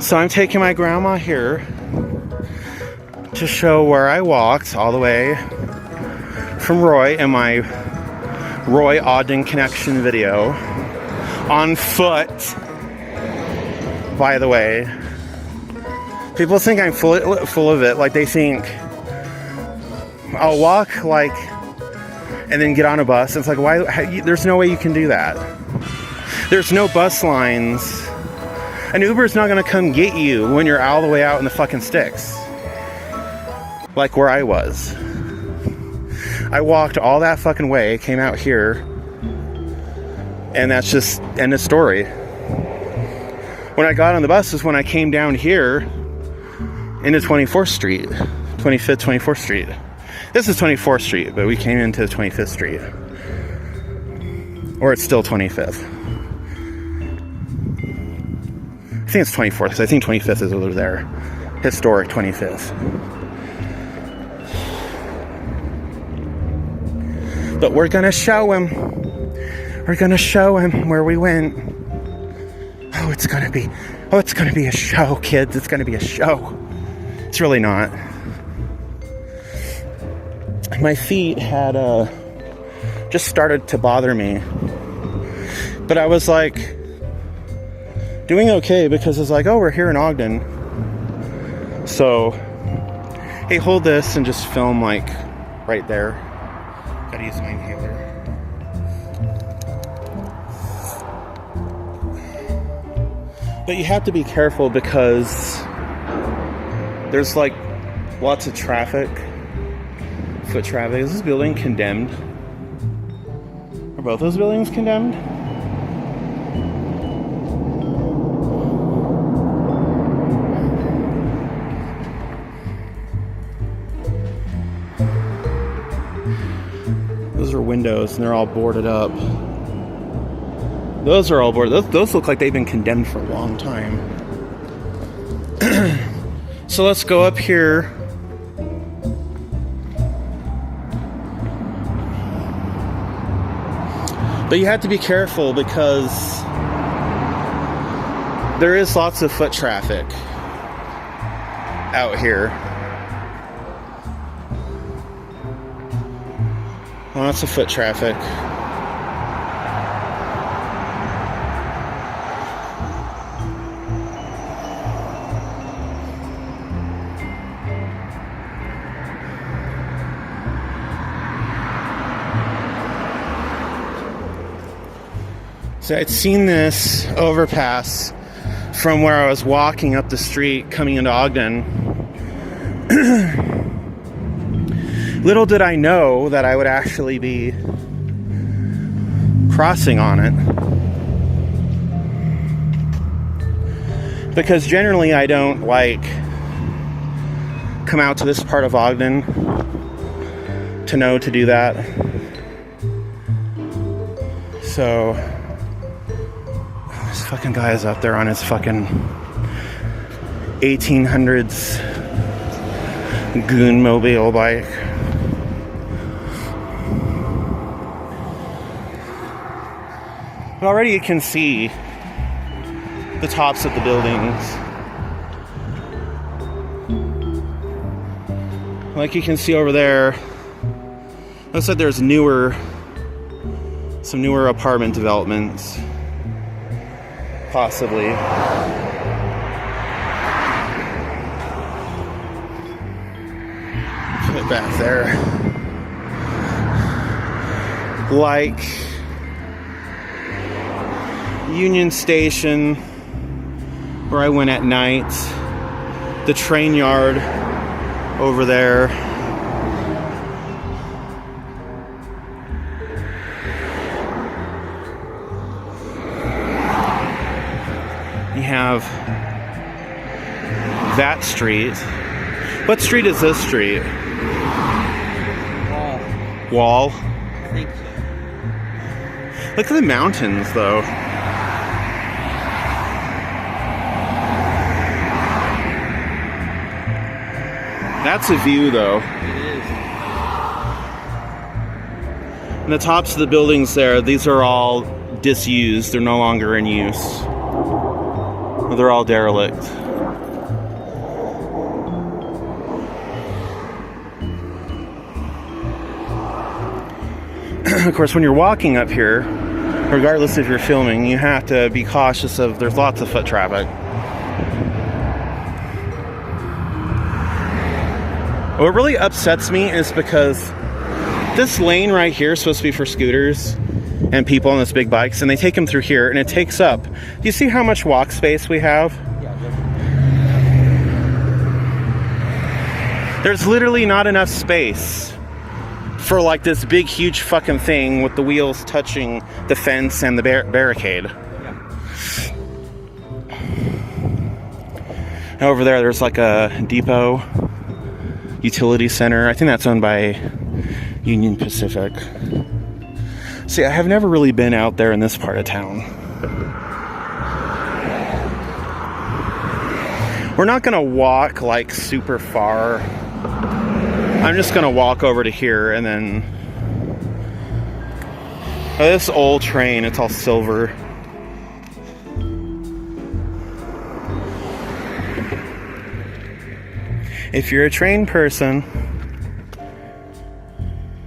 So I'm taking my grandma here to show where I walked all the way from Roy in my Roy-Ogden Connection video. On foot, by the way. People think I'm full of it. Like, they think I'll walk, like, and then get on a bus. It's like, why? There's no way you can do that. There's no bus lines. An Uber's not gonna come get you when you're all the way out in the fucking sticks. Like where I was. I walked all that fucking way, came out here, and that's just end of story. When I got on the bus is when I came down here into 24th Street. 25th, 24th Street. This is 24th Street, but we came into 25th Street. Or it's still 25th. I think it's 24th, because I think 25th is over there. Historic 25th. But we're gonna show him. We're gonna show him where we went. Oh, it's gonna be a show, kids. It's gonna be a show. It's really not. My feet had just started to bother me. But I was like doing okay because it's like, oh, we're here in Ogden. So, hey, hold this and just film like right there. Gotta use my inhaler. But you have to be careful because there's like lots of traffic, foot traffic. Is this building condemned? Are both those buildings condemned? Those are windows and they're all boarded up. Those are all boarded. Those look like they've been condemned for a long time. So let's go up here. But you have to be careful because there is lots of foot traffic out here. Lots of foot traffic. So I'd seen this overpass from where I was walking up the street coming into Ogden. Little did I know that I would actually be crossing on it. Because generally I don't like come out to this part of Ogden to know to do that. So this fucking guy is up there on his fucking 1800s goon mobile bike. But already you can see the tops of the buildings. Like you can see over there, looks like there's some newer apartment developments. Possibly. Put it back there. Like Union Station, where I went at night. The train yard over there. You have that street. What street is this street? Wall. I think so. Look at the mountains, though. That's a view, though. It is. And the tops of the buildings there, these are all disused. They're no longer in use. They're all derelict. Of course, when you're walking up here, regardless if you're filming, you have to be cautious of, there's lots of foot traffic. What really upsets me is because this lane right here is supposed to be for scooters and people on those big bikes, and they take them through here, and it takes up. Do you see how much walk space we have? There's literally not enough space for like this big, huge fucking thing with the wheels touching the fence and the barricade. Yeah. Over there's like a depot, utility center. I think that's owned by Union Pacific. See, I have never really been out there in this part of town. We're not gonna walk like super far. I'm just gonna walk over to here and then... Oh, this old train, it's all silver. If you're a train person,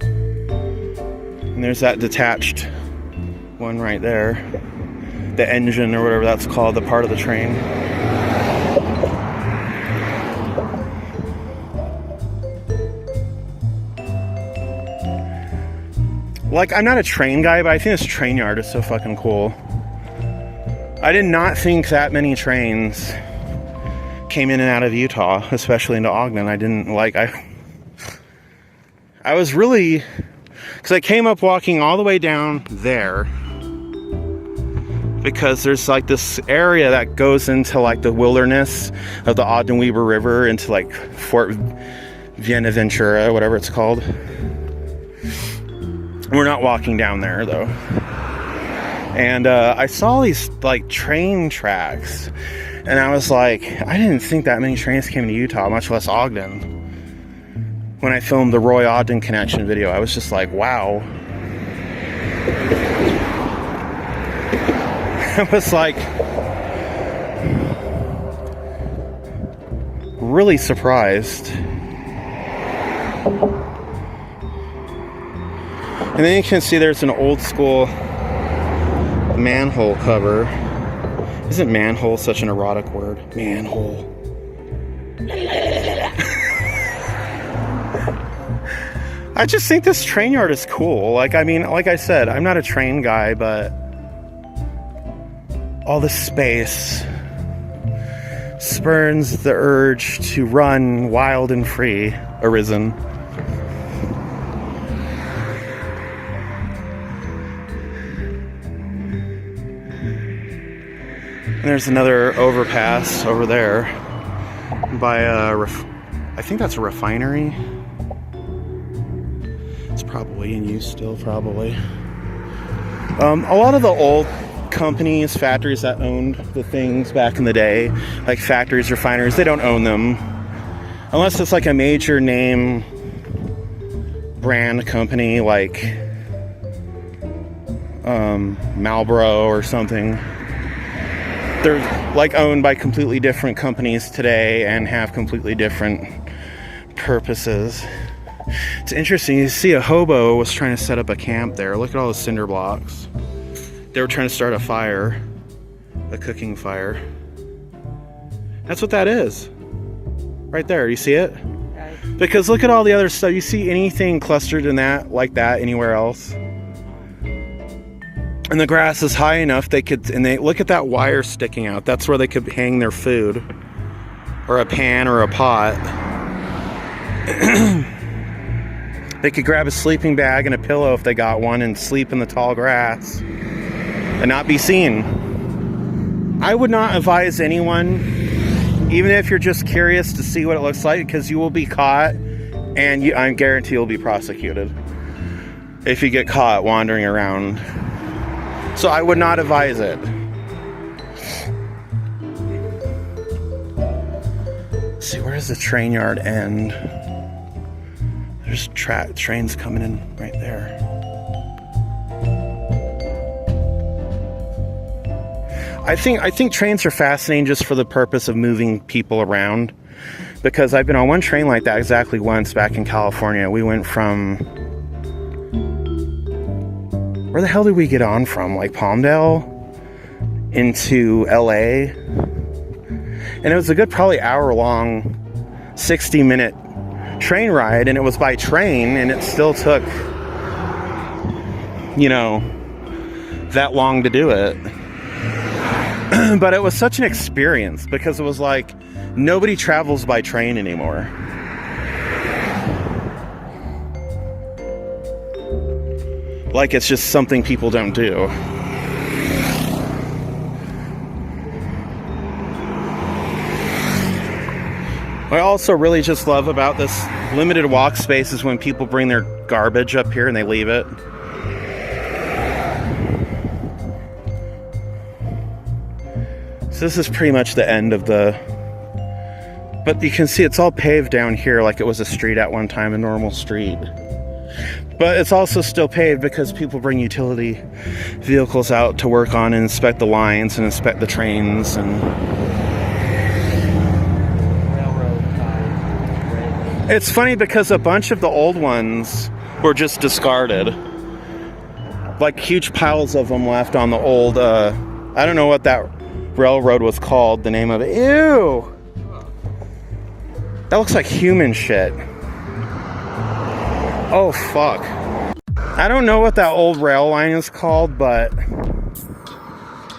and there's that detached one right there, the engine or whatever that's called, the part of the train. Like, I'm not a train guy, but I think this train yard is so fucking cool. I did not think that many trains came in and out of Utah, especially into Ogden. I didn't like, I was really, because I came up walking all the way down there, because there's like this area that goes into like the wilderness of the Ogden Weber River into like Fort Buenaventura, whatever it's called. We're not walking down there though. And I saw these like train tracks, and I was like, I didn't think that many trains came to Utah, much less Ogden. When I filmed the Roy-Ogden Connection video, I was just like, wow. I was like really surprised. And then you can see there's an old school manhole cover. Isn't manhole such an erotic word? Manhole. I just think this train yard is cool. Like, I mean, like I said, I'm not a train guy, but all this space spurns the urge to run wild and free, arisen. And there's another overpass over there by I think that's a refinery. It's probably in use still, probably. A lot of the old companies, factories that owned the things back in the day, like factories, refineries, they don't own them. Unless it's like a major name brand company like Marlboro or something. They're like owned by completely different companies today and have completely different purposes. It's interesting, you see a hobo was trying to set up a camp there. Look at all the cinder blocks. They were trying to start a fire, a cooking fire. That's what that is. Right there, you see it? Right. Because look at all the other stuff. You see anything clustered in that, like that, anywhere else? And the grass is high enough they could, and they look at that wire sticking out. That's where they could hang their food, or a pan or a pot. They could grab a sleeping bag and a pillow if they got one and sleep in the tall grass and not be seen. I would not advise anyone, even if you're just curious to see what it looks like, because you will be caught, and I guarantee you'll be prosecuted if you get caught wandering around. So I would not advise it. Let's see, where does the train yard end? There's trains coming in right there. I think trains are fascinating just for the purpose of moving people around. Because I've been on one train like that exactly once back in California. We went from... Where the hell did we get on from? Like Palmdale into LA? And it was a good probably hour-long, 60-minute train ride. And it was by train, and it still took, you know, that long to do it. But it was such an experience because it was like... Nobody travels by train anymore. Like it's just something people don't do. What I also really just love about this limited walk space is when people bring their garbage up here and they leave it. So this is pretty much the end of the... But you can see it's all paved down here like it was a street at one time, a normal street. But it's also still paved because people bring utility vehicles out to work on and inspect the lines and inspect the trains and... It's funny because a bunch of the old ones were just discarded. Like huge piles of them left on the old, I don't know what that railroad was called, the name of it. Ew! That looks like human shit. Oh, fuck. I don't know what that old rail line is called, but...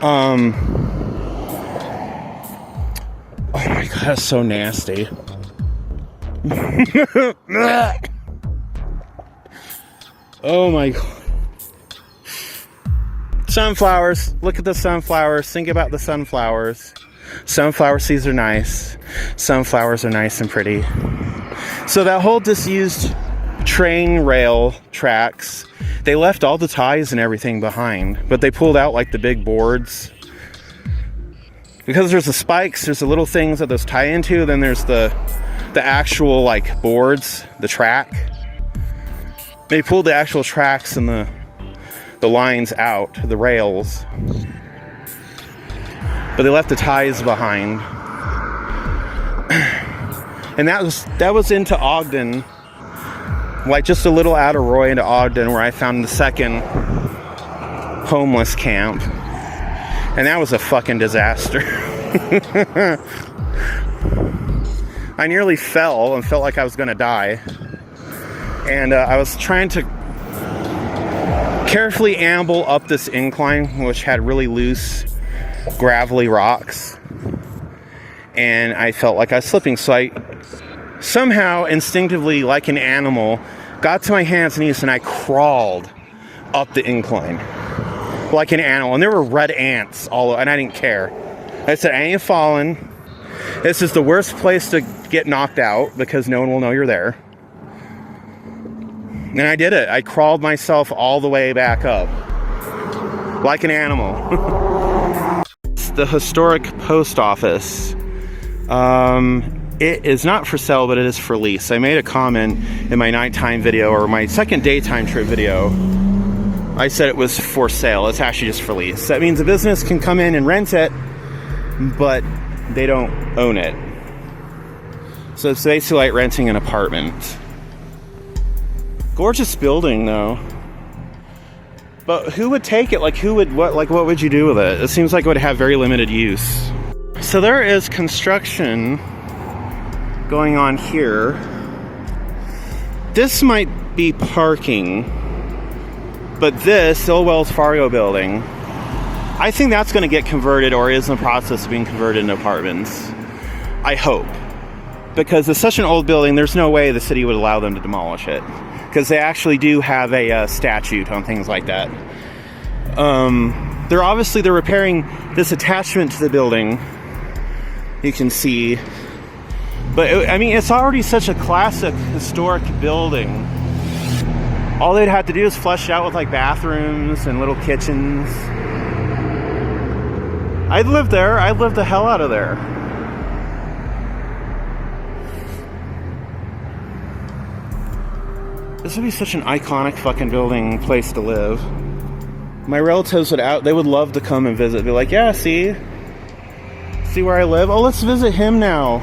Oh my god, that's so nasty. Oh my god. Sunflowers. Look at the sunflowers. Think about the sunflowers. Sunflower seeds are nice. Sunflowers are nice and pretty. So that whole disused train rail tracks, they left all the ties and everything behind, but they pulled out like the big boards. Because there's the spikes, there's the little things that those tie into, then there's the actual like boards, the track. They pulled the actual tracks and the lines out, the rails. But they left the ties behind. And that was into Ogden, like just a little out of Roy into Ogden, where I found the second homeless camp. And that was a fucking disaster. I nearly fell and felt like I was gonna die. And I was trying to carefully amble up this incline, which had really loose, gravelly rocks. And I felt like I was slipping, so I somehow instinctively, like an animal, got to my hands and knees and I crawled up the incline like an animal. And there were red ants all over, and I didn't care. I said, I ain't falling. This is the worst place to get knocked out because no one will know you're there. And I did it. I crawled myself all the way back up like an animal. It's the historic post office. It is not for sale, but it is for lease. I made a comment in my nighttime video, or my second daytime trip video. I said it was for sale. It's actually just for lease. That means a business can come in and rent it, but they don't own it. So it's basically like renting an apartment. Gorgeous building, though. But who would take it? Like, what would you do with it? It seems like it would have very limited use. So there is construction going on here. This might be parking, but this, the old Wells Fargo building, I think that's going to get converted, or is in the process of being converted into apartments. I hope. Because it's such an old building, there's no way the city would allow them to demolish it. Because they actually do have a statute on things like that. They're repairing this attachment to the building. You can see. But, it's already such a classic, historic building. All they'd have to do is flesh it out with, like, bathrooms and little kitchens. I'd live there. I'd live the hell out of there. This would be such an iconic fucking building, place to live. My relatives they would love to come and visit. Be like, yeah, see where I live? Oh, let's visit him now.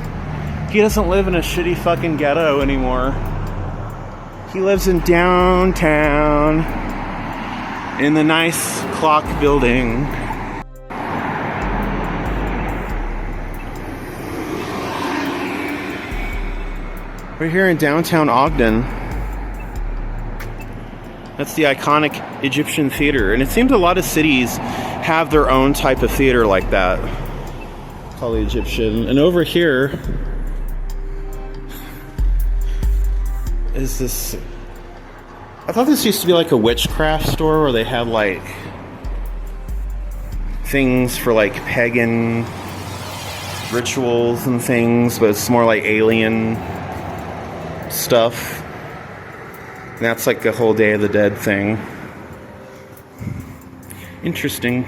He doesn't live in a shitty fucking ghetto anymore. He lives in downtown in the nice clock building. We're here in downtown Ogden. That's the iconic Egyptian theater. And it seems a lot of cities have their own type of theater like that. Called the Egyptian. And over here is this... I thought this used to be like a witchcraft store where they had like things for like pagan rituals and things, but it's more like alien stuff. And that's like the whole Day of the Dead thing. Interesting.